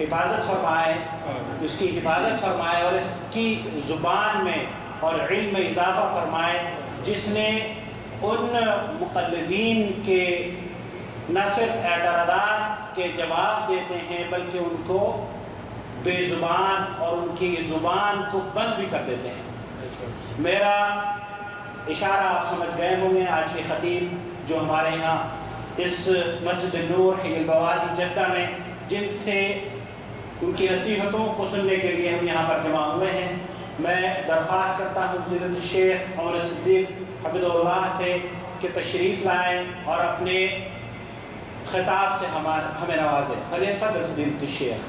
حفاظت فرمائے، اس کی حفاظت فرمائے اور اس کی زبان میں اور علم میں اضافہ فرمائے، جس نے ان مقلدین کے نہ صرف اعتراضات کے جواب دیتے ہیں بلکہ ان کو بے زبان اور ان کی زبان کو بند بھی کر دیتے ہیں۔ میرا اشارہ آپ سمجھ گئے ہوں گے، آج کے خطیب جو ہمارے یہاں اس مسجد نور حی البوادی جدہ میں، جن سے ان کی نصیحتوں کو سننے کے لیے ہم یہاں پر جمع ہوئے ہیں، میں درخواست کرتا ہوں فضیلت الشیخ عمر صدیق حفظہ اللہ سے کہ تشریف لائیں اور اپنے خطاب سے ہمیں نوازیں۔ فلیتفضل فضیلت الشیخ۔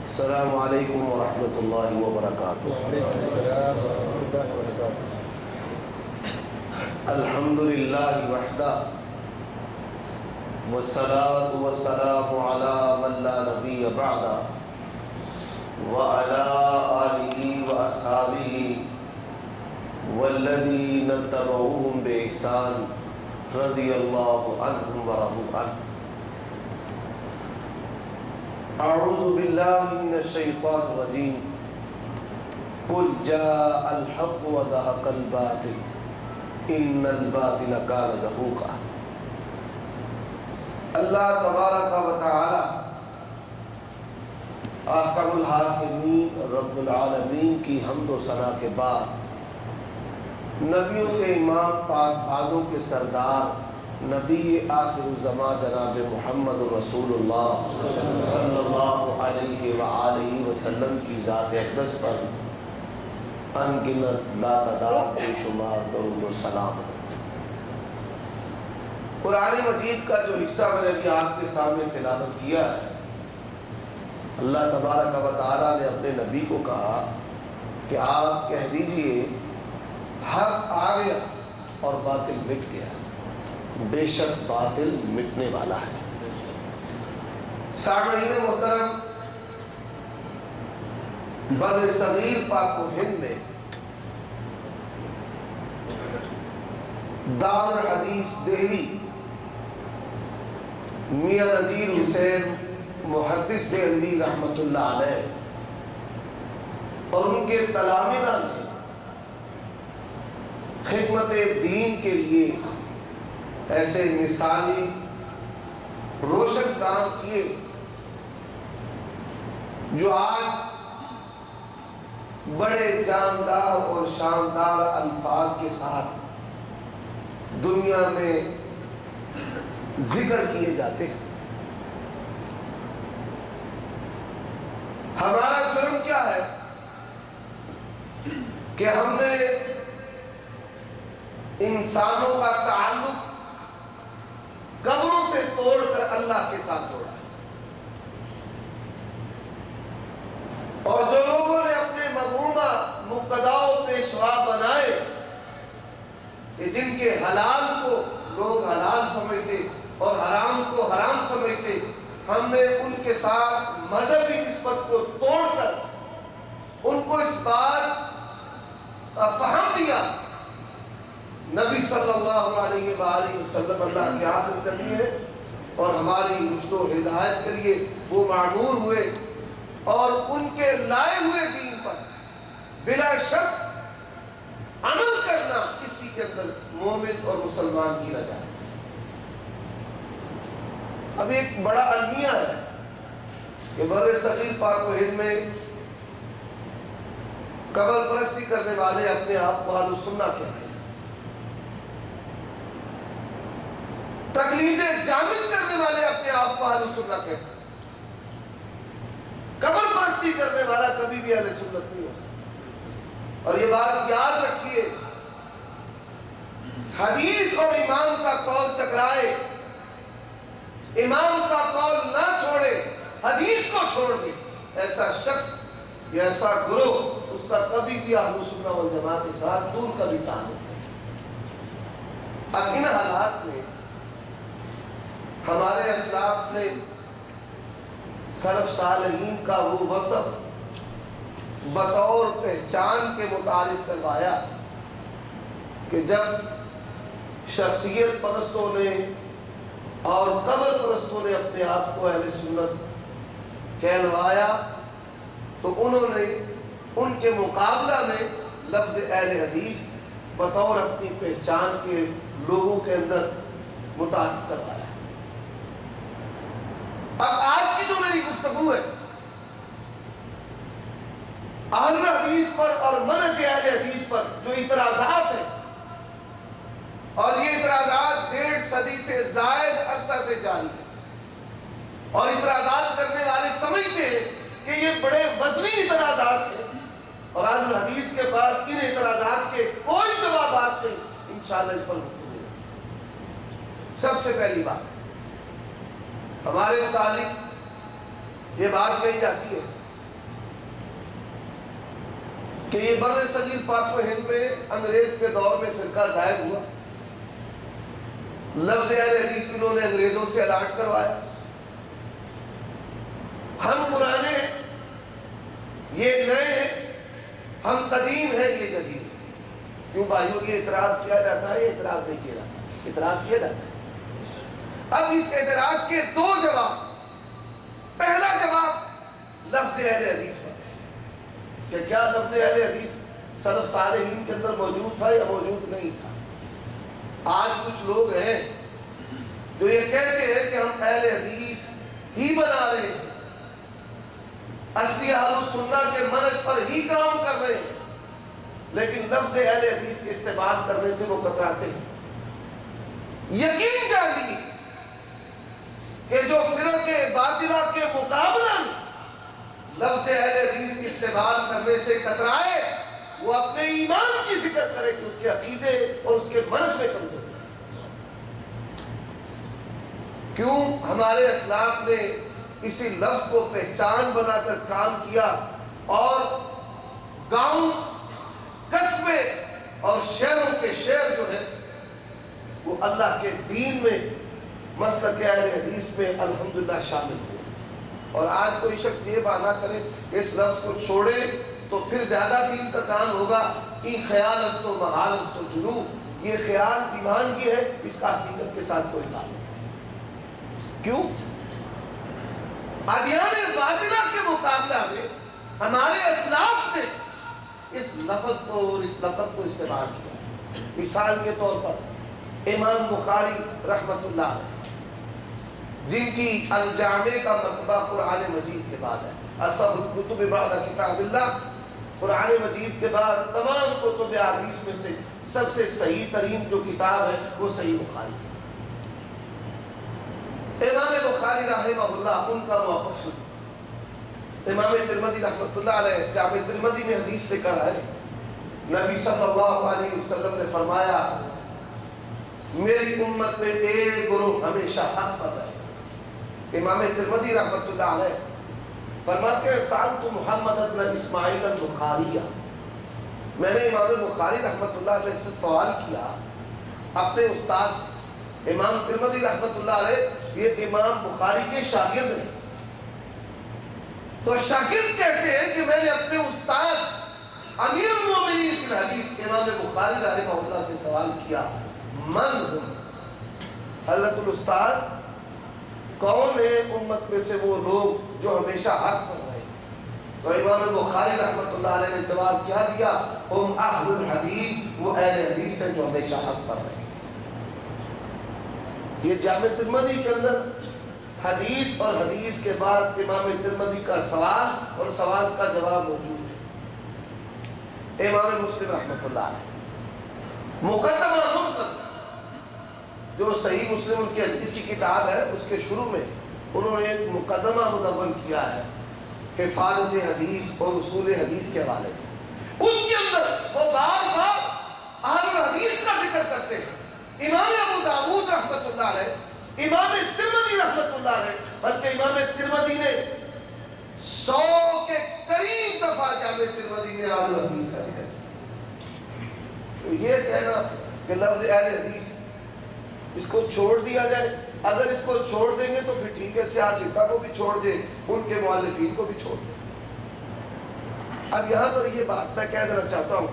السلام علیکم ورحمۃ اللہ وبرکاتہ۔ الحمد للہ وحدہ والصلاة والسلام علی من لا نبی بعدہ وعلی آلہ واصحابہ والذین اتبعوہم بإحسان رضی اللہ عنہم ورضوا عنہ۔ اعوذ باللہ من الشیطان الرجیم قل جاء الحق وزهق الباطل ان الباطل کان زہوقا۔ اللہ تبارک و تعالی احکم الحاکمین رب العالمین کی حمد و ثنا کے بعد نبیوں کے امام پاک بازوں کے سردار نبی آخر الزمان جناب محمد رسول اللہ صلی اللہ علیہ وآلہ وسلم کی ذات اقدس پر انگنت لا تعداد بے شمار درود و سلام۔ قرآن مجید کا جو حصہ میں نے ابھی آپ کے سامنے تلاوت کیا ہے، اللہ تبارک و تعالیٰ نے اپنے نبی کو کہا کہ آپ کہہ دیجئے حق آ گیا اور باطل مٹ گیا، بے شک باطل مٹنے والا ہے۔ سامعین محترم، بر صغیر پاک و ہند میں دار الحدیث دہلی میاں نذیر حسین محدث دہلوی رحمۃ اللہ علیہ اور ان کے تلامذہ نے خدمت دین کے لیے ایسے مثالی روشن کام کیے جو آج بڑے جاندار اور شاندار الفاظ کے ساتھ دنیا میں ذکر کیے جاتے ہیں۔ ہمارا جرم کیا ہے کہ ہم نے انسانوں کا تعلق قبروں سے توڑ کر اللہ کے ساتھ جوڑا ہے، اور جو لوگوں نے اپنے مظلومہ مقتدا و پیشوا بنائے کہ جن کے حلال کو لوگ حلال سمجھتے اور حرام کو حرام سمجھتے، ہم نے ان کے ساتھ مذہبی نسبت کو توڑ کر ان کو اس بات کا فہم دیا نبی صلی اللہ علیہ وآلہ وسلم اللہ کے آخر کر لیے اور ہماری رشد و ہدایت کے لیے وہ معمور ہوئے، اور ان کے لائے ہوئے دین پر بلا شک عمل کرنا کسی کے اندر مومن اور مسلمان کی نہ جائے۔ اب ایک بڑا المیہ ہے کہ بر صغیر پاک و ہند میں قبر پرستی کرنے والے اپنے آپ کو اہل سنت کہتے ہیں، تقلید جامد کرنے والے اپنے آپ کو اہل سنت کہتے ہیں۔ قبر پرستی کرنے والا کبھی بھی اہل سنت نہیں ہو سکتا، اور یہ بات یاد رکھیے، حدیث اور امام کا قول ٹکرائے، امام کا قول نہ چھوڑے، حدیث کو چھوڑ دے، ایسا شخص یا ایسا گروہ، اس کا کبھی بھی اہل سنت والجماعت کے ساتھ دور کا بھی تعلق نہیں۔ اب ان حالات میں ہمارے اسلاف نے سلف صالحین کا وہ وصف بطور پہچان کے متعارف کروایا کہ جب شخصیت پرستوں نے اور قبر پرستوں نے اپنے آپ کو اہل سنت کہلوایا تو انہوں نے ان کے مقابلہ میں لفظ اہل حدیث بطور اپنی پہچان کے لوگوں کے اندر متعارف کروایا۔ اب آج کی جو میری گفتگو ہے اہل حدیث پر اور منہج اہل حدیث پر جو اعتراضات ہیں، اور یہ اعتراضات 1.5 صدی سے زائد عرصہ سے جاری ہے، اور اعتراضات کرنے والے سمجھتے ہیں کہ یہ بڑے وزنی اعتراضات ہیں اور اہل حدیث کے پاس ان اعتراضات کے کوئی جوابات نہیں۔ انشاءاللہ اس پر گفتگو ہے۔ سب سے پہلی بات ہمارے متعلق یہ بات کہی جاتی ہے کہ یہ بر صغیر پاک و ہند میں انگریز کے دور میں فرقہ ظاہر ہوا، لفظ اہل حدیث انہوں نے انگریزوں سے الاٹ کروایا۔ ہم پرانے ہیں، یہ نئے ہیں، ہم قدیم ہیں، یہ جدید ہے۔ کیوں بھائیوں یہ اعتراض کیا جاتا ہے؟ یہ اعتراض نہیں کیا جاتا، اعتراض کیا جاتا ہے۔ اب اس اعتراض کے 2 جواب۔ پہلا جواب لفظ اہل حدیث پر کہ کیا لفظ اہل حدیث سلف صالحین کے اندر موجود تھا یا موجود نہیں تھا؟ آج کچھ لوگ ہیں جو یہ کہتے ہیں کہ ہم اہل حدیث ہی بنا رہے ہیں، اصلی اہل السنہ کے منہج پر ہی کام کر رہے ہیں، لیکن لفظ اہل حدیث کے استعمال کرنے سے وہ کتراتے ہیں۔ یقین جانیے کہ جو فرق باطلہ کے مقابلہ میں لفظ اہل حدیث استعمال کرنے سے کترائے، وہ اپنے ایمان کی فکر کرے کہ اس کے عقیدے اور اس کے منہج میں کمزوری ہے۔ کیوں ہمارے اسلاف نے اسی لفظ کو پہچان بنا کر کام کیا، اور گاؤں، قصبے اور شہروں کے شہر جو ہے وہ اللہ کے دین میں مسلک اہل حدیث میں الحمدللہ شامل ہوئے۔ اور آج کوئی شخص یہ بہانہ کرے کہ اس لفظ کو چھوڑے تو پھر زیادہ دین کا کام ہوگا، یہ خیال است و محال است و جنوب، یہ خیال دیوانگی ہے، اس کا حقیقت کے ساتھ کوئی تعلق نہیں۔ کیوں؟ ادیان باطلہ کے مقابلہ میں ہمارے اسلاف نے اس لفظ کو اور اس لقب کو استعمال کیا۔ مثال کے طور پر امام بخاری رحمت اللہ علیہ، جن کی الجامع کا مرتبہ قرآن مجید کے بعد ہے، اصحب الکتب بعد کتاب اللہ، قرآن مجید کے بعد تمام کتب حدیث میں سے سب سے صحیح ترین جو کتاب ہے وہ صحیح بخاری ہے۔ امام بخاری رحمہ اللہ، ان کا موقف سن۔ امام ترمذی رحمۃ اللہ علیہ جامع ترمذی میں حدیث لے کر آئے، نبی صلی اللہ علیہ وسلم نے فرمایا میری امت میں ایک گروہ ہمیشہ حق پر رہے گا۔ امام ترمذی رحمۃ اللہ علیہ فرماتے ہیں سألت محمد بن اسماعیل البخاری، میں نے امام بخاری رحمۃ اللہ علیہ سے سوال کیا، اپنے استاد امام ترمذی رحمۃ اللہ علیہ یہ امام بخاری کے شاگرد ہیں، تو شاگرد کہتے ہیں کہ میں نے اپنے استاد امیر المومنین فی الحدیث امام بخاری رحمہ اللہ سے سوال کیا من ہم، حضرت الاستاذ کون ہے امت میں سے وہ لوگ جو ہمیشہ حق پر رہے؟ تو امام بخاری رحمۃ اللہ علیہ نے جواب کیا دیا، ہم اہل الحدیث، وہ اہل حدیث ہیں جو ہمیشہ حق پر رہے۔ یہ جامع ترمذی کے اندر حدیث اور حدیث کے بعد امام ترمذی کا سوال اور سوال کا جواب موجود ہے۔ امام مسلم رحمۃ اللہ علیہ مقدمہ مسلم جو صحیح مسلم ان کی حدیث کی کتاب ہے، اس کے شروع میں انہوں نے ایک مقدمہ مدون کیا ہے حفاظت حدیث اور اصول حدیث کے حوالے سے۔ اس کے اندر وہ بار بار اہل الحدیث کا ذکر کرتے ہیں، امام ابو داؤد رحمۃ اللہ علیہ، امام ترمذی رحمۃ اللہ علیہ، بلکہ امام ترمذی نے 100 کے قریب دفعہ جامع ترمذی میں اہل الحدیث کا ذکر کیا۔ تو یہ کہنا کہ لفظ اہل حدیث اس کو چھوڑ دیا جائے، اگر اس کو چھوڑ دیں گے تو پھر ٹھیک ہے، سیاستہ کو بھی چھوڑ دیں، ان کے مؤلفین کو بھی چھوڑ دیں۔ اب یہاں پر یہ بات میں کہہ دینا چاہتا ہوں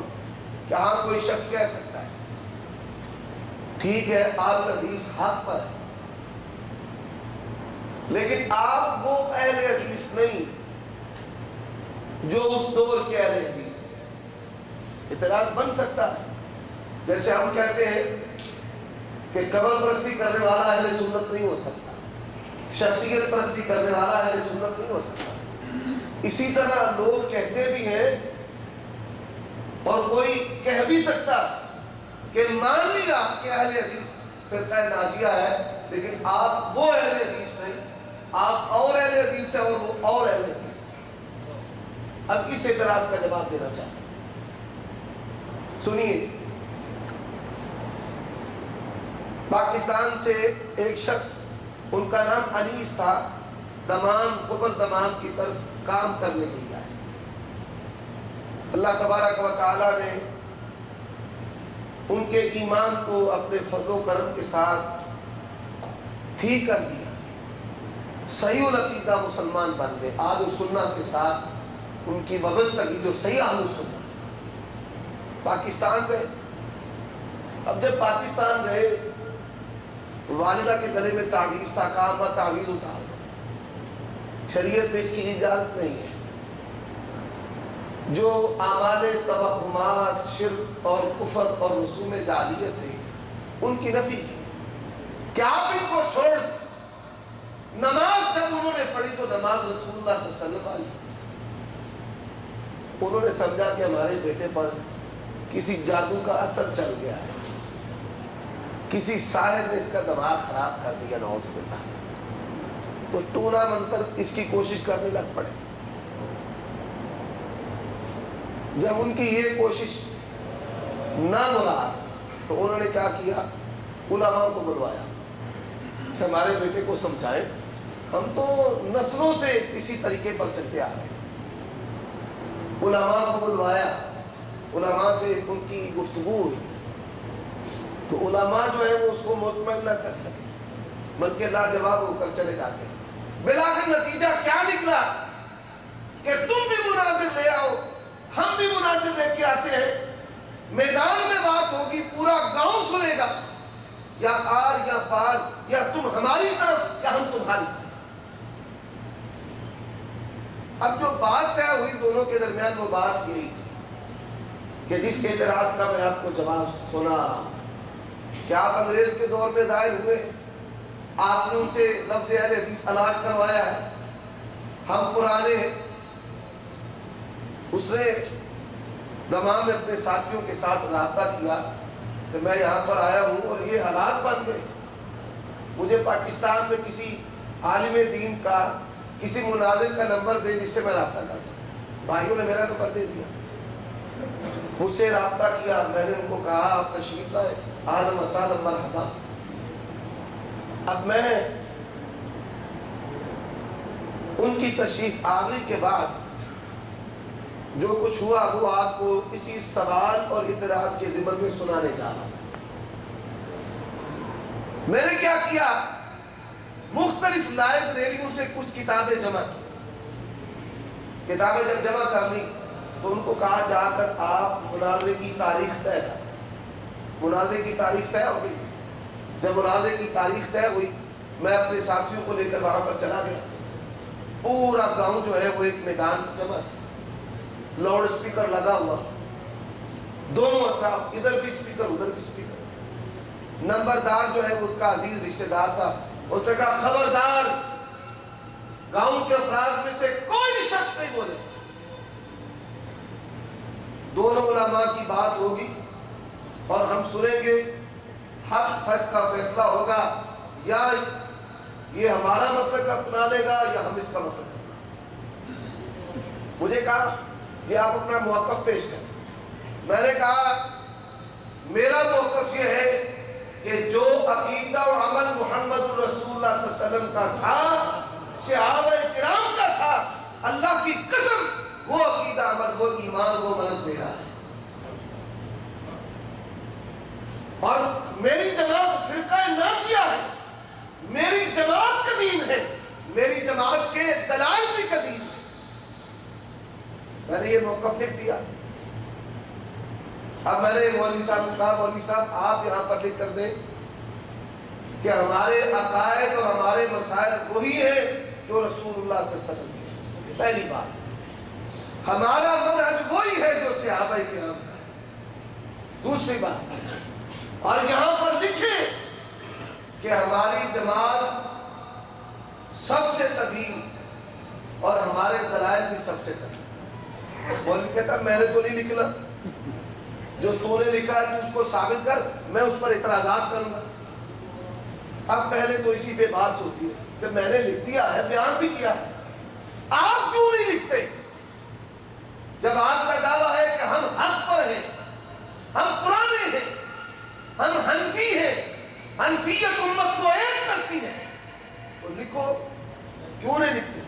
کہ ہاں کوئی شخص کہہ سکتا ہے ٹھیک ہے آپ حدیث حق پر ہے، لیکن آپ وہ اہل حدیث نہیں جو اس دور کے اہل حدیث ہیں. اعتراض بن سکتا ہے. جیسے ہم کہتے ہیں کہ قبر پرستی کرنے والا اہل سنت نہیں ہو سکتا, شخصیت پرستی کرنے والا اہل سنت نہیں ہو سکتا. اسی طرح لوگ کہتے بھی ہیں اور کوئی کہہ بھی سکتا کہ مان لیا کہ اہل حدیث فرقہ ناجیہ ہے, لیکن آپ وہ اہل حدیث نہیں, آپ اور اہل حدیث ہیں اور وہ اور اہل حدیث ہیں. اب اس اعتراض کا جواب دینا چاہتا ہوں. سنیے, پاکستان سے ایک شخص, ان کا نام انیس تھا, دمام خبر دمام کی طرف کام کرنے کے لیے آئے. اللہ تبارک و تعالی نے ان کے ایمان کو اپنے فضل و کرم کے ساتھ ٹھیک کر دیا, صحیح العقیدہ مسلمان بن گئے. اہل سنت کے ساتھ ان کی وابستگی جو صحیح اہل سنت. پاکستان گئے. اب جب پاکستان گئے والدہ کے گلے میں تعویذ تھا, کہا تعویذ اتار دو. شریعت میں اس کی اجازت نہیں ہے. جو اعمال توہمات, شرک اور کفر اور رسوم جعلیت تھے ان کی نفی کی. کیا آپ ان کو چھوڑ دیں؟ نماز جب انہوں نے پڑھی تو نماز رسول اللہ صلی اللہ علیہ وسلم والی. انہوں نے سمجھا کہ ہمارے بیٹے پر کسی جادو کا اثر چل گیا ہے, کسی ساحر نے اس کا دماغ خراب کر دیا, نعوذ باللہ. تو ٹونا منتر اس کی کوشش کرنے لگ پڑے. جب ان کی یہ کوشش نہ مراد تو انہوں نے کیا کیا, علماء کو بلوایا کہ ہمارے بیٹے کو سمجھائیں, ہم تو نسلوں سے اسی طریقے پر چلتے آ رہے ہیں. علماء کو بلوایا, علماء سے ان کی گفتگو ہوئی تو علماء جو ہے وہ اس کو مطمئن نہ کر سکے بلکہ لاجواب ہو کر چلے جاتے ہیں. بلاخر نتیجہ کیا نکلا کہ تم بھی مناظر لے آؤ, ہم بھی مناظر لے کے آتے ہیں, میدان میں بات ہوگی, پورا گاؤں سنے گا, یا آر یا پار, یا تم ہماری طرف یا ہم تمہاری طرف. اب جو بات طے ہوئی دونوں کے درمیان وہ بات یہی تھی کہ جس اعتراض کا میں آپ کو جواب سنا رہا ہوں کہ آپ انگریز کے دور میں ظاہر ہوئے, آپ نے ان سے لفظ اہل حدیث الاٹ کروایا ہے, ہم پرانے ہیں. اس نے دمام میں اپنے ساتھیوں کے ساتھ رابطہ کیا کہ میں یہاں پر آیا ہوں اور یہ حالات بن گئے, مجھے پاکستان میں کسی عالم دین کا, کسی مناظر کا نمبر دے جس سے میں رابطہ کر سکوں. بھائیوں نے میرا نمبر دے دیا, مجھ سے رابطہ کیا. میں نے ان کو کہا آپ تشریف لائے, اہلا وسہلا مرحبا. اب میں ان کی تشریف آوری کے بعد جو کچھ ہوا وہ آپ کو اسی سوال اور اعتراض کے ضمن میں سنانے جا رہا ہوں. میں نے کیا کیا, مختلف لائبریریوں سے کچھ کتابیں جمع کی. کتابیں جب جمع کر لی تو ان کو کہا جا کر آپ مناظرے کی تاریخ طے کریں. مناظرے کی تاریخ طے ہو گئی. جب مناظرے کی تاریخ طے ہوئی میں اپنے ساتھیوں کو لے کر وہاں پر چلا گیا. پورا گاؤں جو ہے وہ ایک میدان جمع تھا, لاؤڈ اسپیکر لگا ہوا, دونوں اطراف, ادھر بھی اسپیکر ادھر بھی اسپیکر. نمبردار جو ہے وہ اس کا عزیز رشتہ دار تھا. اس نے کہا خبردار, گاؤں کے افراد میں سے کوئی شخص نہیں بولے. دونوں علماء کی بات ہوگی اور ہم سنیں گے, حق سچ کا فیصلہ ہوگا, یا یہ ہمارا مسلک اپنا لے گا یا ہم اس کا مسلک اپنا. مجھے کہا یہ آپ اپنا موقف پیش کریں. میں نے کہا میرا موقف یہ ہے کہ جو عقیدہ و عمل محمد رسول اللہ صلی اللہ علیہ وسلم کا تھا, صحابہ کرام کا تھا, اللہ کی قسم وہ عقیدہ عمل, وہ ایمان, وہ منہج میرا ہے. اور میری جماعت فرقہ ناجیہ ہے, میری جماعت قدیم ہے, میری جماعت کے دلائل بھی قدیم ہے. میں نے یہ موقف لکھ دیا. اب میں نے مولوی صاحب کو کہا مولوی صاحب آپ یہاں پر لکھ کر دیں کہ ہمارے عقائد اور ہمارے مسائل وہی ہیں جو رسول اللہ صلی اللہ علیہ وسلم کے. پہلی بات ہمارا منہج وہی ہے جو صحابہ کرام کا ہے. دوسری بات، اور یہاں پر لکھے کہ ہماری جماعت سب سے قدیم اور ہمارے دلائل بھی سب سے قدیم. مولوی کہتا میں نے تو نہیں لکھنا، جو تو نے لکھا ہے تو اس کو ثابت کر، میں اس پر اعتراضات کروں گا. اب پہلے تو اسی پہ بحث ہوتی ہے کہ میں نے لکھ دیا ہے، بیان بھی کیا ہے، آپ کیوں نہیں لکھتے؟ جب آپ کا دعویٰ ہے کہ ہم حق پر ہیں، ہم پرانے ہیں، ہم حنفی ہیں، حنفیت امت کو ایک کرتی ہے، تو لکھو. کیوں نہیں لکھتے؟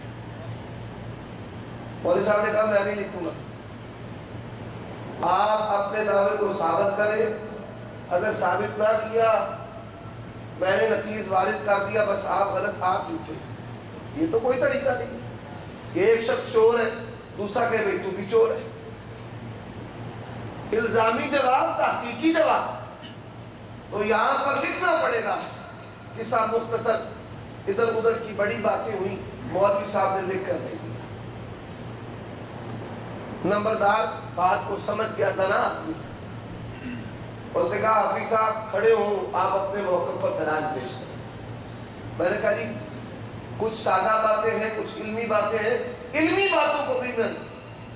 مولوی صاحب نے کہا میں نہیں لکھوں گا. آپ اپنے دعوے کو ثابت کریں، اگر ثابت نہ کیا میں نے نتیج وارد کر دیا، بس آپ غلط، آپ جھوٹے. یہ تو کوئی طریقہ نہیں کہ ایک شخص چور ہے دوسرا کہے بھئی تو بھی چور ہے. الزامی جواب، تحقیقی جواب. تو یہاں پر لکھنا پڑے گا. قصہ مختصر، ادھر ادھر کی بڑی باتیں ہوئی، مولوی صاحب نے لکھ کر نہیں دیا. نمبردار بات کو سمجھ گیا تھا نا. اس نے کہا حفیظ صاحب کھڑے ہوں، آپ اپنے موقع پر دلائل پیش کریں. میں نے کہا جی کچھ سادہ باتیں ہیں، کچھ علمی باتیں ہیں، علمی باتوں کو بھی میں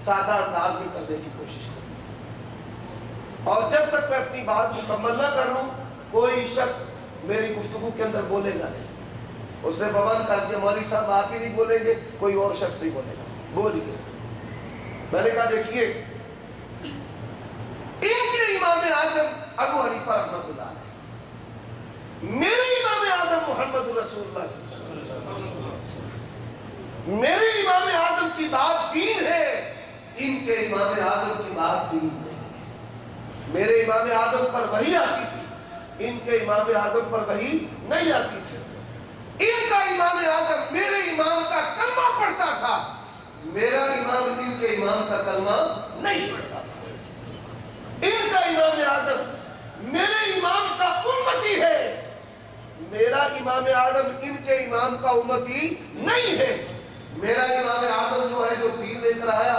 سادہ انداز میں کرنے کی کوشش کروں، اور جب تک میں اپنی بات مکمل نہ کر لوں کوئی شخص میری گفتگو کے اندر بولے گا نہیں. اس نے پابند کر دیا مولوی صاحب آپ ہی نہیں بولیں گے، کوئی اور شخص نہیں بولے گا. بولیے. میں نے کہا دیکھیے ان کے امام اعظم ابو حنیفہ رحمۃ اللہ علیہ، میرے امام اعظم محمد رسول اللہ صلی اللہ علیہ وسلم، میرے امام اعظم کی بات دین ہے، ان کے امام اعظم کی بات دین نہیں. میرے امام اعظم پر وحی آتی تھی، ان کے امام اعظم پر وحی نہیں آتی تھی. ان کا امام اعظم میرے امام کا کلمہ پڑھتا تھا، میرا امام ان کے امام کا کلمہ نہیں پڑھتا تھا. ان کا امام اعظم میرے امام کا امتی ہے، میرا امام اعظم ان کے امام کا امتی نہیں ہے. میرا امام اعظم جو ہے جو دین لے کر آیا،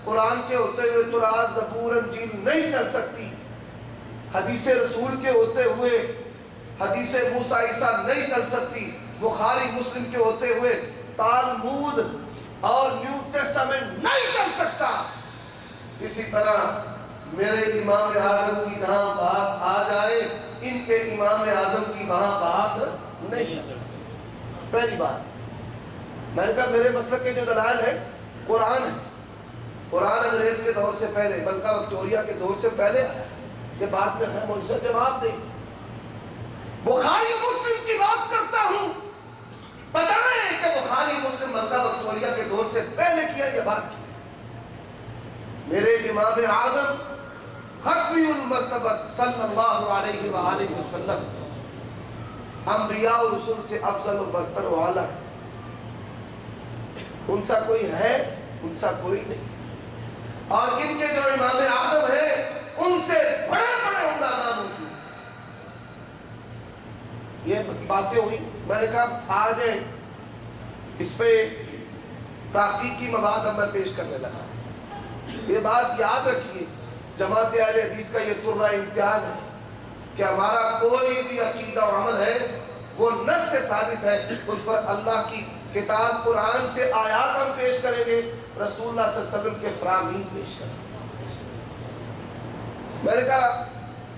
قرآن کے ہوتے ہوئے تورات زبور انجیل نہیں چل سکتی، حدیث رسول کے ہوتے ہوئے حدیث موسیٰ عیسیٰ نہیں چل سکتی، بخاری مسلم کے ہوتے ہوئے تالمود اور نیو ٹیسٹامنٹ نہیں چل سکتا. اسی طرح میرے امام اعظم کی جہاں بات آ جائے ان کے امام اعظم کی وہاں بات نہیں چل سکتی. پہلی بات میں نے کہا میرے مسلک کے جو دلائل ہے قرآن ہے. قرآن انگریز کے دور سے پہلے، ملکہ وکٹوریہ کے دور سے پہلے آیا ہے، کہ بعد میں ہے مجھ سے جواب دے. بخاری مسلم کی بات کرتا ہوں، بتائیں کہ بخاری مسلم ملکہ وکٹوریہ کے دور سے پہلے کیا یہ بات کی. میرے امام اعظم ختمی المرتبت صلی اللہ علیہ وآلہ وسلم انبیاء و رسول سے افضل و برتر و اعلیٰ ہے. ان سا کوئی ہے، ان سا کوئی نہیں. اور ان کے جو امام اعظم ہیں ان سے بڑے بڑے علماء موجود. یہ باتیں ہوئی. میں نے کہا آ جائیں اس پہ تحقیقی مواد اب میں پیش کرنے لگا. یہ بات یاد رکھیے، جماعت اہل حدیث کا یہ ترہ امتیاز ہے کہ ہمارا کوئی بھی عقیدہ و عمل ہے وہ نص سے ثابت ہے، اس پر اللہ کی کتاب قرآن سے آیات ہم پیش کریں گے، رسول اللہ صلی اللہ علیہ وسلم کے فرامین پیش کریں گے. میں نے کہا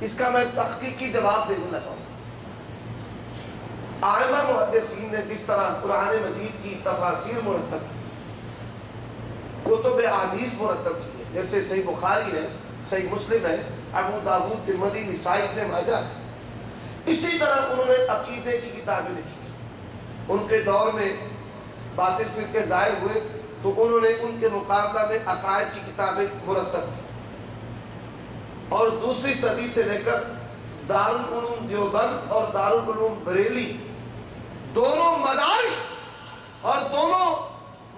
اس کا میں تحقیقی جواب دینے لگا ہوں. ائمہ محدثین نے جس طرح قرآن مجید کی تفاسیر مرتب کی، کتب احادیث مرتب کی، جیسے صحیح بخاری ہے، صحیح مسلم ہے، ابو داؤد، ترمذی، نسائی، ابن ماجہ، اسی طرح انہوں نے عقیدے کی کتابیں لکھی. ان کے دور میں باطل فرقے ظاہر ہوئے تو انہوں نے ان کے مقابلہ میں عقائد کی کتابیں مرتب کی. اور دوسری صدی سے لے کر دارالعلوم دیوبند اور دارالعلوم بریلی دونوں مدارس اور دونوں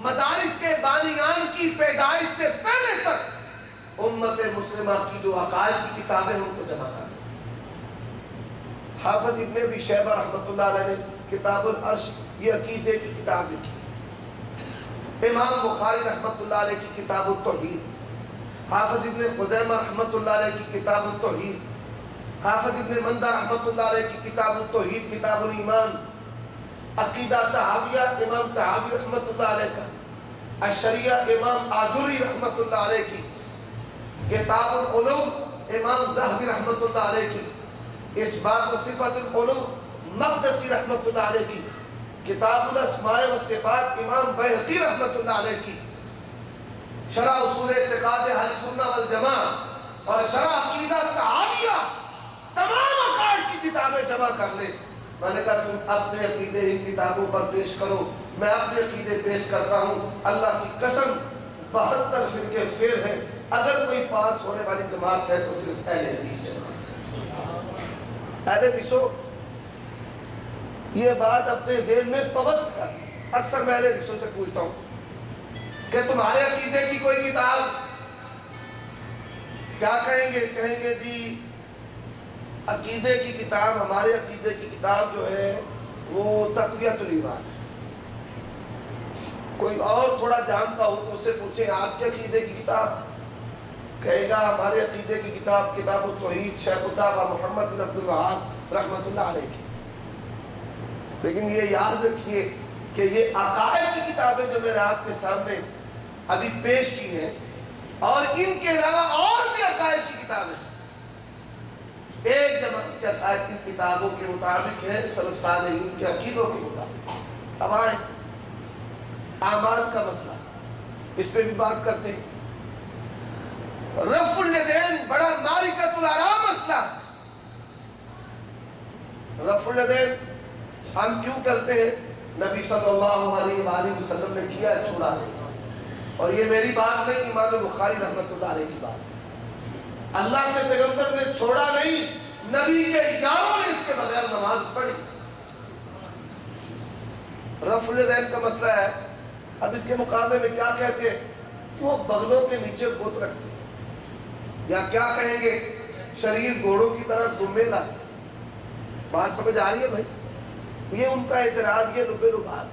مدارس کے بانیان کی پیدائش سے پہلے تک امت مسلمہ کی جو عقائد کی کتابیں ان کو جمع کر. حافظ ابن ابی شیبہ رحمۃ اللہ علیہ نے کتاب العرش یہ عقیدے کی کتاب لکھی. امام بخاری رحمۃ اللہ علیہ کی کتاب التوحید، حافظ ابن خزیمہ رحمۃ اللہ علیہ کی کتاب التوحید، حافظ ابن مندہ رحمۃ اللہ علیہ کی کتاب التوحید کتاب الایمان، عقیدہ تحاویہ امام تحاوی رحمۃ اللہ علیہ کا، الشریعہ امام آجری رحمۃ اللہ علیہ کی، کتاب العلوم امام زہبی رحمۃ اللہ علیہ کی، اثبات و صفات العلوم مقدسی رحمۃ اللہ علیہ کی، کتاب الاسماء والصفات امام بیہقی رحمۃ اللہ علیہ کی، شرح اصول اعتقاد اہل سنہ والجماعہ اور شرح عقیدہ تحاویہ، تمام عقائد کی کتابیں جمع کر لے. میں نے کہا تم اپنے عقیدے ان کتابوں پر پیش کرو، میں اپنے عقیدے پیش کرتا ہوں. اللہ کی قسم 72 فرقے فیل ہیں. اگر کوئی پاس ہونے والی جماعت ہے تو صرف اہل حدیث جماعت ہے. اہل حدیثوں یہ بات اپنے ذہن میں پوست کر. اکثر میں اہل حدیثوں سے پوچھتا ہوں کہ تمہارے عقیدے کی کوئی کتاب، کیا کہیں گے؟ کہیں گے جی عقیدے کی کتاب، ہمارے عقیدے کی کتاب جو ہے وہ تقویۃ الایمان ہے. کوئی اور تھوڑا جانتا ہو تو اس سے پوچھیں آپ کے عقیدے کی کتاب، کہے گا ہمارے عقیدے کی کتاب کتاب التوحید شیخ الدعوہ محمد بن عبد الوہاب رحمۃ اللہ علیہ کی. لیکن یہ یاد رکھیے کہ یہ عقائد کی کتابیں جو میں نے آپ کے سامنے ابھی پیش کی ہیں اور ان کے علاوہ اور بھی عقائد کی کتابیں ایک جماعت کے عقائد کی کتابوں کے مطابق ہے، سلف صالحین کے عقیدوں کے مطابق. اب آئیں اعمال کا مسئلہ، اس پہ بھی بات کرتے ہیں. رفع الیدین بڑا معرکۃ الآراء مسئلہ. رفع الیدین ہم کیوں کرتے ہیں؟ نبی صلی اللہ علیہ وآلہ وسلم نے کیا ہے، چھوڑا نہیں. اور یہ میری بات نہیں، امام بخاری رحمۃ اللہ علیہ کی بات ہے. اللہ کے پیغمبر نے چھوڑا نہیں، نبی کے یاروں نے اس کے بغیر نماز پڑھی. رفع الیدین کا مسئلہ ہے. اب اس کے مقابلے میں کیا کہتے ہیں؟ وہ بغلوں کے نیچے بت رکھتے ہیں، یا کیا کہیں گے شریر گھوڑوں کی طرح دمے لاتے. بات سمجھ آ رہی ہے بھائی؟ یہ ان کا اعتراض، یہ لبے لباب.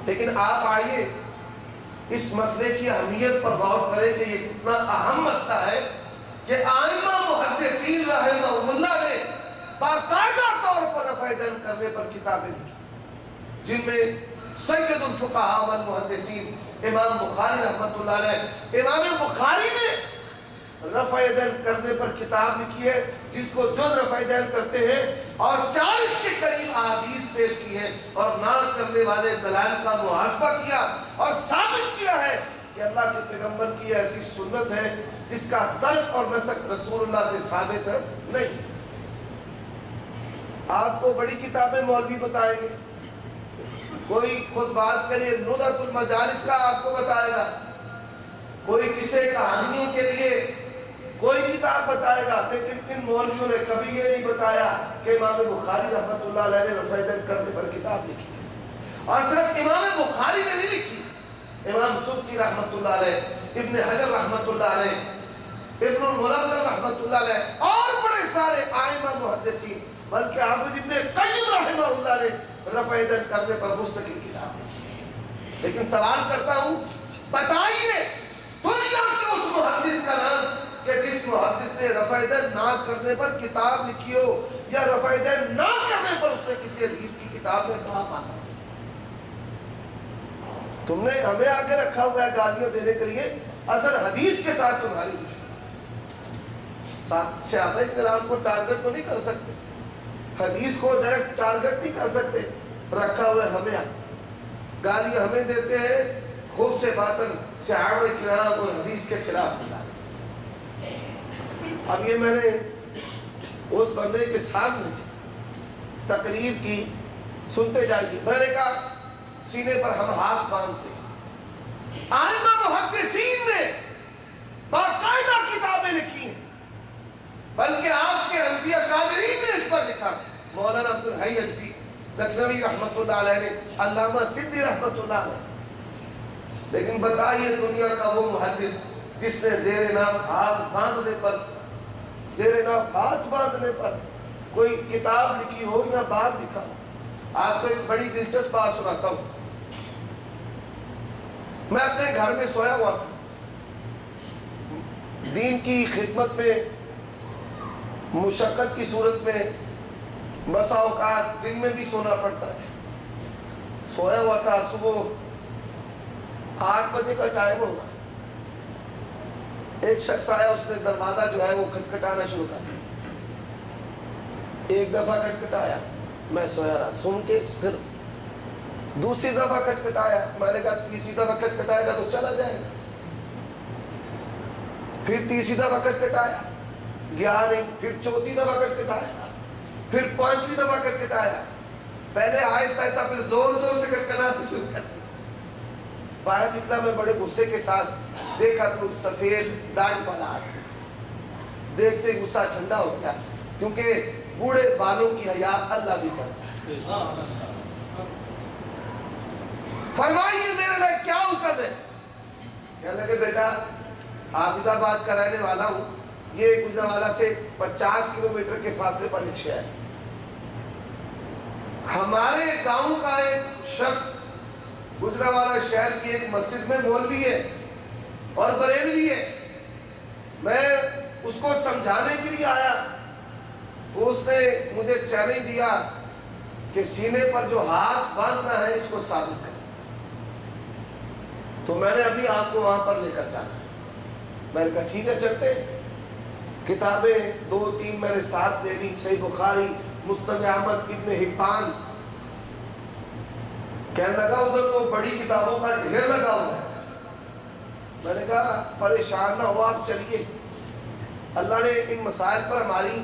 لیکن آپ آئیے اس مسئلے کی اہمیت پر غور کریں کہ یہ کتنا اہم مسئلہ ہے کہ ائمہ محدثین رحمہ اللہ نے باقاعدہ طور پر رفع الیدین کرنے پر کتابیں لکھی، جن میں سید الفقہاء والمحدثین امام بخاری رحمۃ اللہ علیہ، امام بخاری نے رفع الیدین کرنے پر کتاب لکھی ہے جس کو جز رفع الیدین کرتے ہیں، اور 40 کے قریب احادیث پیش کی ہیں اور نہ کرنے والے دلائل کا محاسبہ کیا اور ثابت کیا ہے کہ اللہ کے پیغمبر کی ایسی سنت ہے جس کا ترک اور نسخ رسول اللہ سے ثابت ہے نہیں. آپ کو بڑی کتابیں مولوی بتائیں گے، کوئی خود بات کے لیے نودۃ المجالس کا آپ کو بتائے گا، کوئی قصے کہانیوں کے لیے کوئی کتاب بتائے گا. لیکن ان مولویوں نے کبھی یہ نہیں بتایا کہ امام بخاری رحمۃ اللہ علیہ نے رفع الیدین کرنے پر کتاب لکھی. اور صرف امام بخاری نے نہیں لکھی، امام سبکی رحمۃ اللہ علیہ، ابن حجر رحمۃ اللہ علیہ، ابن الملقن رحمۃ اللہ علیہ، اور بڑے سارے ائمہ محدثین، بلکہ حافظ ابن قیم رحمہ اللہ نے رفع الیدین کرنے پر مستقل کتاب لکھی. لیکن سوال کرتا ہوں، بتائیے دنیا کے اس محدث کا نام کہ جس محدث نے رفع الیدین نہ کرنے پر کتاب لکھی ہو، یا رفع الیدین نہ کرنے پر اس نے کسی حدیث کی کتاب میں کہا مانا. تم نے ہمیں آگے رکھا ہوا ہے گالیاں دینے کے لیے، اصل حدیث کے ساتھ تمہاری دشمنی. صحابہ کرام کو ٹارگٹ تو نہیں کر سکتے، حدیث کو ڈائریکٹ ٹارگٹ نہیں کر سکتے. رکھا ہوا ہے ہمیں آگے، گالیاں ہمیں دیتے ہیں، خوب سے باطن صحابہ کرام اور حدیث کے خلاف نکالے. اب یہ میں نے اس بندے کے سامنے تقریر کی، سنتے جائیے. میں نے کہا سینے پر ہم ہاتھ باندھتے ہیں. ائمہ محدثین نے باقاعدہ کتابیں لکھی ہیں، بلکہ آپ کے حنفی اکابرین نے اس پر لکھا. مولانا عبد الحی حنفی لکھنوی رحمۃ اللہ علیہ نے، علامہ سندھی رحمۃ اللہ علیہ. لیکن بتائیے دنیا کا وہ محدث جس نے زیر ناف ہاتھ باندھنے پر کوئی کتاب لکھی ہو یا بات لکھا ہو۔ آپ کو ایک بڑی دلچسپ بات سناتا ہوں۔ میں اپنے گھر میں سویا ہوا تھا، دین کی خدمت میں، مشقت کی صورت میں بسا اوقات دن میں بھی سونا پڑتا ہے۔ سویا ہوا تھا، صبح 8 بجے کا ٹائم ہوگا، ایک شخص آیا، اس نے دروازہ جو ہے وہ کھٹکھٹانا شروع کر دیا۔ ایک دفعہ کھٹکھٹایا، میں سویا رہا، سن کے پھر دوسری دفعہ کھٹکھٹایا، میں نے کہا تیسری دفعہ کھٹکھٹائے گا تو چلا جائے گا۔ پھر تیسری دفعہ کھٹکھٹایا، گیا نہیں، پھر چوتھی دفعہ کھٹکھٹایا، پھر 5ویں دفعہ کھٹکھٹایا، پہلے آہستہ آہستہ، پھر زور زور سے کھٹکھٹانا شروع کر دیا۔ باہر نکلا، میں بڑے غصے کے ساتھ دیکھا تو سفید داڑھی والا آدمی، دیکھتے ہی غصہ ٹھنڈا ہو گیا، کیونکہ بوڑھے بالوں کی حیا اللہ بھی کرتا ہے۔ فرمائیے میرے لیے کیا حکم ہے؟ کہنے لگے بیٹا حافظ آباد کا رہنے والا ہوں، یہ گجرانوالہ سے 50 کلومیٹر کے فاصلے پر ایک شہر ہے، ہمارے گاؤں کا ایک شخص گجرانوالہ شہر کی ایک مسجد میں مولوی ہے اور بریلوی ہے، میں اس کو سمجھانے کے لیے آیا تو اس نے مجھے چیلنج دیا کہ سینے پر جو ہاتھ باندھنا ہے اس کو ثابت کر۔ تو میں نے ابھی آپ کو وہاں پر لے کر جانا، میں نے کہا ٹھیک ہے چلتے۔ کتابیں 2-3 میں نے ساتھ لے لی، صحیح بخاری، مسند احمد، ابن حبان۔ کہنے لگا ادھر تو بڑی کتابوں کا ڈھیر لگا ہوا ہے۔ میں نے کہا پریشان نہ ہو آپ چلیے، اللہ نے ان مسائل پر ہماری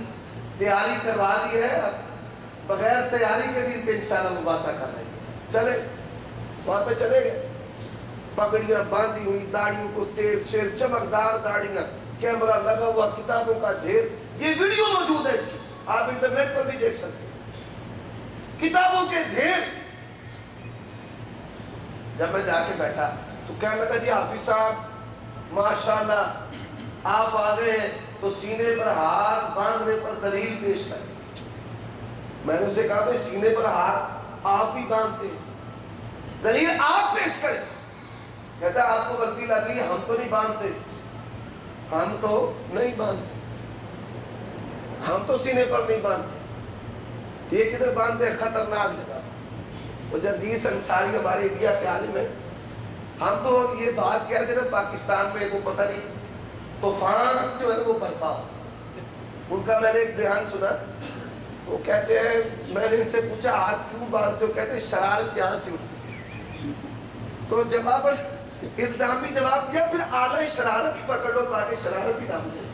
تیاری کروا دی ہے، بغیر تیاری کے بھی پہ انشاءاللہ مباحثہ کر رہے ہیں، چلے۔ وہاں پہ چلے گئے، پگڑیاں باندھی ہوئی، داڑھیوں کو تیل شیر، چمکدار داڑھیاں، کیمرہ لگا ہوا، کتابوں کا ڈھیر، یہ ویڈیو موجود ہے اس کی، آپ انٹرنیٹ پر بھی دیکھ سکتے ہیں، کتابوں کے ڈھیر۔ جب میں جا کے بیٹھا تو کہنے لگا جی حافظ صاحب ماشاءاللہ آپ آ گئے ہیں تو سینے پر ہاتھ باندھنے پر دلیل پیش کریں۔ میں نے اسے کہا بھائی سینے پر ہاتھ آپ بھی باندھتے ہیں، دلیل آپ پیش کریں۔ کہتا ہے آپ کو غلطی لگی، ہم تو نہیں باندھتے، ہم تو نہیں باندھتے، ہم تو سینے پر نہیں باندھتے، یہ کدھر باندھتے ہیں؟ خطرناک جگہ۔ وہ جدیس انصاری ہمارے انڈیا کے عالم ہیں، ہم تو یہ بات کہہ رہے تھے نا پاکستان میں وہ پتہ نہیں طوفان جو ہے وہ برپا ہو۔ ان کا میں نے ایک بیان سنا، وہ کہتے ہیں میں نے ان سے پوچھا ہاتھ کیوں باندھتے ہو؟ کہتے ہیں شرارت یہاں سے اٹھتی۔ تو جواب الزامی جواب دیا، پھر اعلی شرارت ہی پکڑ لو تاکہ شرارت ہی نہ ہو جائے۔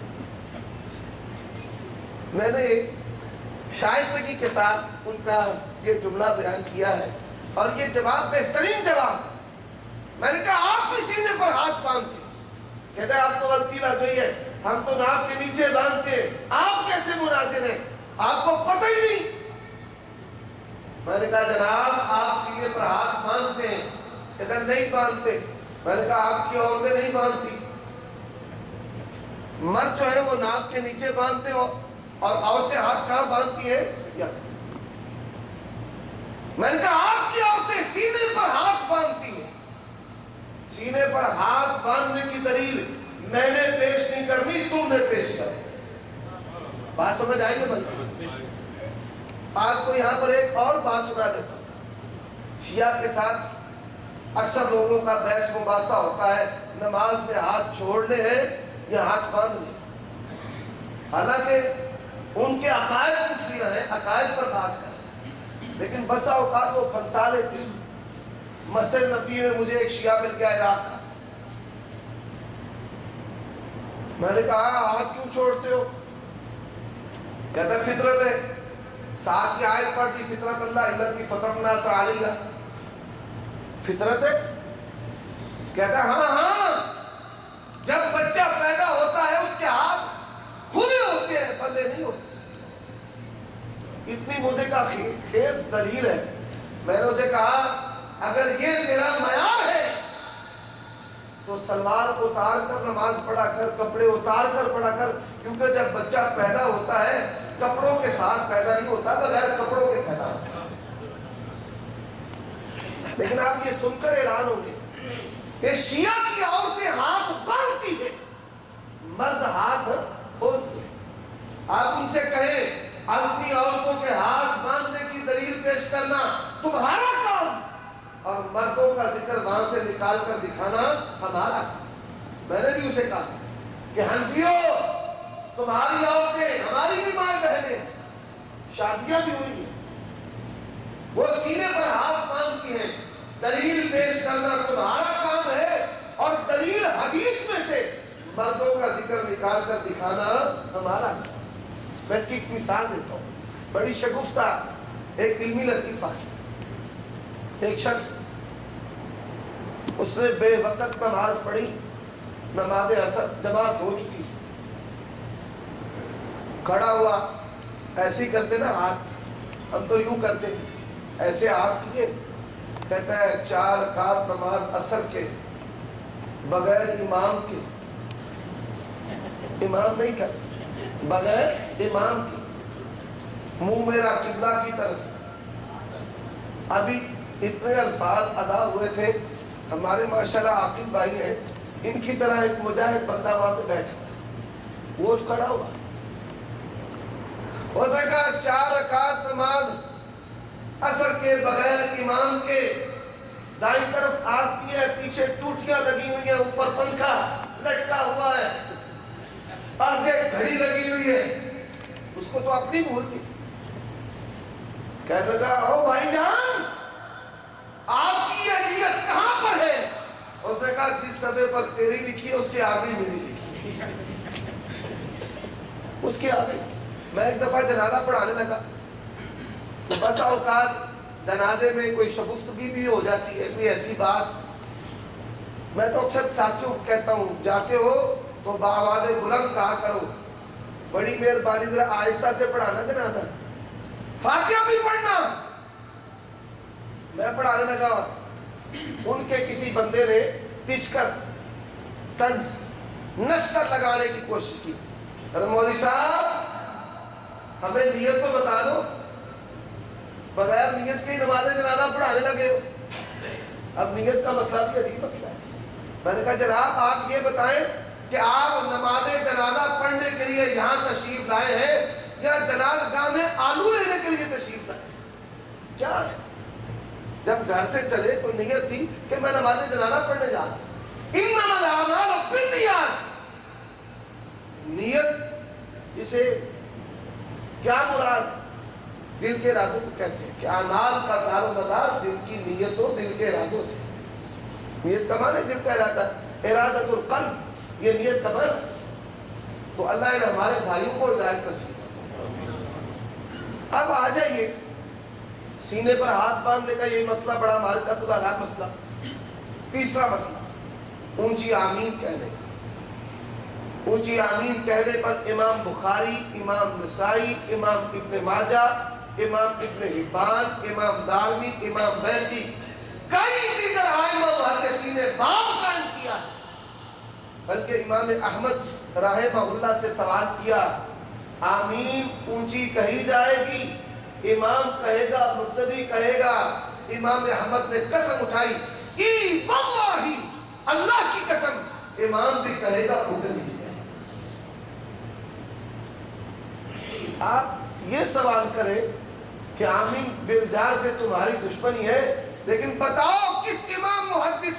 میں نے شائستگی کے ساتھ ان کا یہ جملہ بیان کیا ہے، اور یہ جواب بہترین جواب۔ میں نے کہا آپ بھی سینے پر ہاتھ باندھتے، کہتے ہیں آپ تو غلطی لگ گئی ہے، ہم تو ناف کے نیچے باندھتے، آپ کیسے مناظر ہیں، آپ کو پتہ ہی نہیں۔ میں نے کہا جناب آپ سینے پر ہاتھ باندھتے ہیں؟ کہتے ہیں نہیں باندھتے۔ میں نے کہا آپ کی عورتیں نہیں باندھتی؟ مرد جو ہے وہ ناف کے نیچے باندھتے ہو اور عورتیں ہاتھ کہاں باندھتی ہیں؟ میں نے کہا آپ کی عورتیں سینے پر ہاتھ باندھتی ہیں، سینے پر ہاتھ باندھنے کی دلیل میں نے پیش نہیں کرنی، تم نے پیش کرنی۔ بات سمجھ آئی ہے بھائی؟ آپ کو یہاں پر ایک اور بات سنا دیتا ہوں۔ شیعہ کے ساتھ اکثر لوگوں کا بحث مباحثہ ہوتا ہے نماز میں ہاتھ چھوڑنے ہیں یا ہاتھ باندھنے، حالانکہ ان کے عقائد کفریہ ہیں، عقائد پر بات کریں، لیکن بسا اوقات وہ پھنسا لیتے۔ مسجد نبی میں مجھے ایک شیعہ مل گیا عراق کا، میں نے کہا ہاتھ کیوں چھوڑتے ہو؟ کہتا ہے فطرت ہے، ساتھ کی آیت پڑھتی فطرت اللہ التی فطر الناس علیہا، فطرت ہے؟ کہتا ہے ہاں ہاں، جب بچہ پیدا ہوتا ہے اس کے ہاتھ کھلے ہوتے ہیں، بندے نہیں ہوتے۔ اتنی مجھے کا خیز دلیل ہے۔ میں نے اسے کہا اگر یہ تیرا معیار ہے تو سلوار اتار کر نماز پڑھا کر، کپڑے اتار کر پڑھا کر، کیونکہ جب بچہ پیدا ہوتا ہے کپڑوں کے ساتھ پیدا نہیں ہوتا، بغیر کپڑوں کے پیدا ہوتا ہے۔ لیکن آپ یہ سن کر حیران ہوں گے کہ شیعہ کی عورتیں ہاتھ باندھتی ہیں، مرد ہاتھ کھولتے ہیں۔ آپ ان سے کہیں اپنی عورتوں کے ہاتھ باندھنے کی دلیل پیش کرنا تمہارا کام، اور مردوں کا ذکر وہاں سے نکال کر دکھانا ہمارا کام۔ میں نے بھی اسے کہا کہ حنفیوں، تمہاری عورتیں ہماری بھی ماں بہنیں، شادیاں بھی ہوئی ہیں، وہ سینے پر ہاتھ باندھتی ہیں، دلیل پیش کرنا تمہارا کام ہے، اور دلیل حدیث میں سے مردوں کا ذکر نکال کر دکھانا ہمارا کام۔ میں اس کی ایک مثال دیتا ہوں، بڑی شگفتہ ایک علمی لطیفہ ہے۔ ایک شخص، اس نے بے وقت نماز پڑھی، نماز عصر جماعت ہو چکی، کھڑا ہوا، ایسے ہی کرتے نا ہاتھ، ہم تو یوں کرتے ہیں، ایسے ہاتھ کیے، کہتا ہے 4 رکعت نماز عصر کے بغیر امام کے، امام نہیں کر، بغیر امام کی، منہ میرا قبلہ کی طرف۔ ابھی اتنے الفاظ ادا ہوئے تھے، ہمارے ماشاءاللہ عاقب بھائی ہیں، ان کی طرح ایک مجاہد بندہ وہاں پہ بیٹھا تھا، وہ کھڑا ہوا، اس نے کہا 4 رکعت نماز عصر کے بغیر امام کے، دائیں طرف آدمی ہے، پیچھے ٹوٹیاں لگی ہوئی ہیں، اوپر پنکھا لٹکا ہوا ہے، آگے گھڑی لگی ہوئی ہے، اس کو تو اپنی بھول گئی۔ کہنے لگا او بھائی جان، آپ کی یہ نیت کہاں پر ہے؟ اس نے کہا جس صفحے پر تیری لکھی ہے اس کے آگے میری لکھی ہے، اس کے آگے۔ میں ایک دفعہ جنازہ پڑھانے لگا، تو بس اوقات جنازے میں کوئی شگفتگی بھی ہو جاتی ہے، کوئی ایسی بات، میں تو اکثر ساتھیوں کو کہتا ہوں جاتے ہو تو بآواز بلند کہا کرو بڑی مہربانی ذرا آہستہ سے پڑھانا جنازہ، فاتحہ بھی پڑھنا۔ میں پڑھانے لگا، ان کے کسی بندے نے ٹچ کر طنز نشر لگانے کی کوشش کی، مولوی صاحب ہمیں نیت تو بتا دو، بغیر نیت کے نماز جنازہ پڑھانے لگے ہو۔ اب نیت کا مسئلہ بھی عجیب مسئلہ ہے۔ میں نے کہا جناب آپ یہ بتائیں کہ آپ نماز جنازہ پڑھنے کے لیے یہاں تشریف لائے ہیں یا جنازہ گاہ میں آلو لینے کے لیے تشریف لائے ہیں؟ کیا ہے؟ جب گھر سے چلے کوئی نیت تھی کہ میں نماز جنازہ پڑھنے جا رہا ہوں، انما الاعمال بالنیات، نیت اسے کیا مراد؟ دل کے ارادوں کو کہتے ہیں کہ اعمال کا دار و مدار دل کی نیتوں، دل کے ارادوں سے۔ نیت کا معنی دل کا ارادہ، ارادۃ القلب، یہ نیت کا معنی۔ تو اللہ نے ہمارے بھائیوں کو ہدایت نصیب فرمائے۔ اب آ جائیے سینے پر ہاتھ باندھنے کا یہ مسئلہ بڑا معرکۃ العلام مسئلہ۔ تیسرا مسئلہ اونچی آمین کہنے کا۔ اونچی آمین کہنے پر امام بخاری، امام نسائی، امام ابن ماجہ، امام ابن حبان، امام دارمی، امام بیہقی، کئی دیگر ائمہ محدثین نے باب قائم کیا ہے۔ بلکہ امام احمد رحمہ اللہ سے سوال کیا، آمین اونچی کہی جائے گی، امام کہے گا، مقتدی کہے گا؟ امام احمد نے قسم اٹھائی، ای واللہ، اللہ کی قسم، امام بھی کہے گا، مقتدی بھی کہے گا۔ آپ یہ سوال کریں کہ آمین بالجار سے تمہاری دشمنی ہے، لیکن بتاؤ کس امام محدث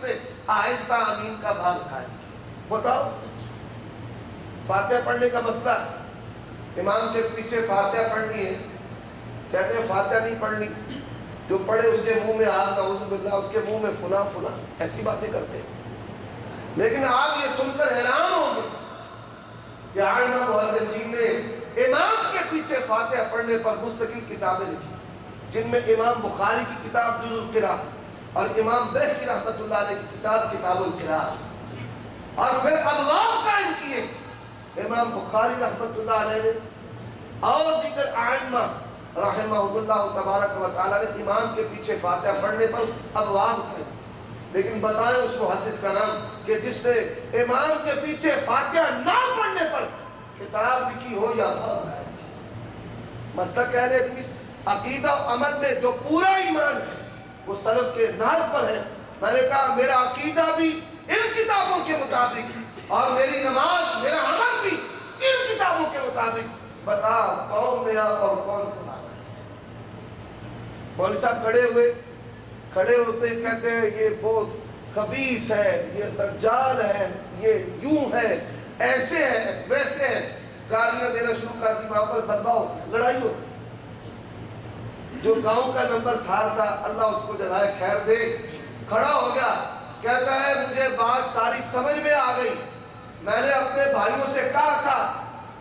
نے آہستہ آمین کا باب قائم کیا؟ بتاؤ۔ فاتحہ پڑھنے کا مسئلہ، امام کے پیچھے فاتحہ پڑھنی ہے، کہتے ہیں فاتحہ نہیں پڑھنی، جو پڑھے اس کے منہ میں آگ، نعوذ باللہ، اس کے منہ میں فلاں فلاں، ایسی باتیں کرتے ہیں۔ لیکن آپ یہ سن کر حیران ہوں گے کہ ائمہ محدثین نے امام کے پیچھے فاتحہ پڑھنے پر مستقل کتابیں لکھی، جن میں امام بخاری کی کتاب جز القراءۃ اور امام بیہقی رحمۃ اللہ علیہ کی کتاب کتاب القراءۃ، اور پھر ابواب قائم کیے امام بخاری رحمۃ اللہ علیہ نے اور دیگر ائمہ رحمہ اللہ تبارک و تعالی نے امام کے پیچھے فاتحہ پڑھنے پر ابواب قائم۔ لیکن بتائیں اس محدث کا نام کہ جس نے امام کے پیچھے فاتحہ نہ پڑھنے پر کتاب لکھی ہو یا پڑھا ہے. مسلک اہل حدیث عقیدہ و عمل میں جو پورا ایمان ہے وہ سلف کے ناز پر ہے. میں نے کہا میرا عقیدہ بھی ان کتابوں کے مطابق اور میری نماز میرا عمل بھی ان کتابوں کے مطابق. بتا کون نیا اور کون پرانا. مولوی صاحب کھڑے ہوتے کہتے ہیں یہ بہت خبیث ہے, یہ دجال ہے, یہ یوں ہے, ایسے ہے, ویسے ہے, گالیاں دینا شروع کر دی. وہاں پر بدلاؤ لڑائی ہو. جو گاؤں کا نمبر تھار تھا اللہ اس کو جزائے خیر دے, کھڑا ہو گیا, کہتا ہے مجھے بات ساری سمجھ میں آ گئی. میں نے اپنے بھائیوں سے کہا تھا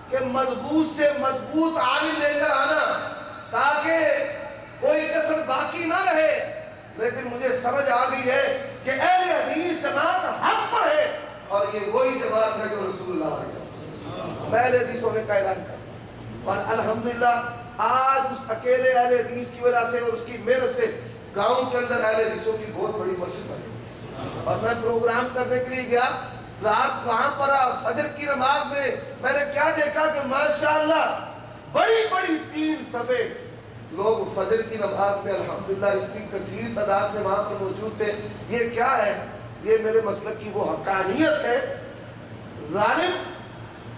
کہ مضبوط سے مضبوط عالم لے کر آنا تاکہ کوئی کسر باقی نہ رہے, لیکن مجھے سمجھ آ گئی ہے کہ اہل حدیث جماعت حق پر ہے اور یہ وہی جماعت ہے جو رسول اللہ علیہ وسلم. میں اہل حدیث ہونے کا اعلان کرتا اور الحمدللہ آج اس اکیلے اہل حدیث کی وجہ سے اور اس کی محنت سے گاؤں کے اندر اہل حدیثوں کی بہت بڑی مسجد بنی. اور میں پروگرام کرنے کے لیے گیا, رات وہاں پر فجر کی نماز میں نے کیا دیکھا کہ ماشاءاللہ بڑی بڑی 3 صفحے لوگ فجر کی نماز میں الحمدللہ اتنی کثیر تعداد میں وہاں پر موجود تھے. یہ کیا ہے؟ یہ میرے مسلک کی وہ حقانیت ہے. ظالم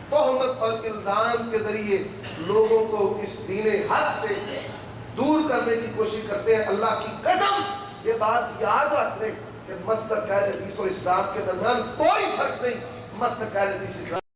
تہمت اور الزام کے ذریعے لوگوں کو اس دین حق سے دور کرنے کی کوشش کرتے ہیں. اللہ کی قسم یہ بات یاد رکھ لیں کہ مسلک اہل حدیث اور اسلام کے درمیان کوئی فرق نہیں. مسلک اہل حدیث اسلام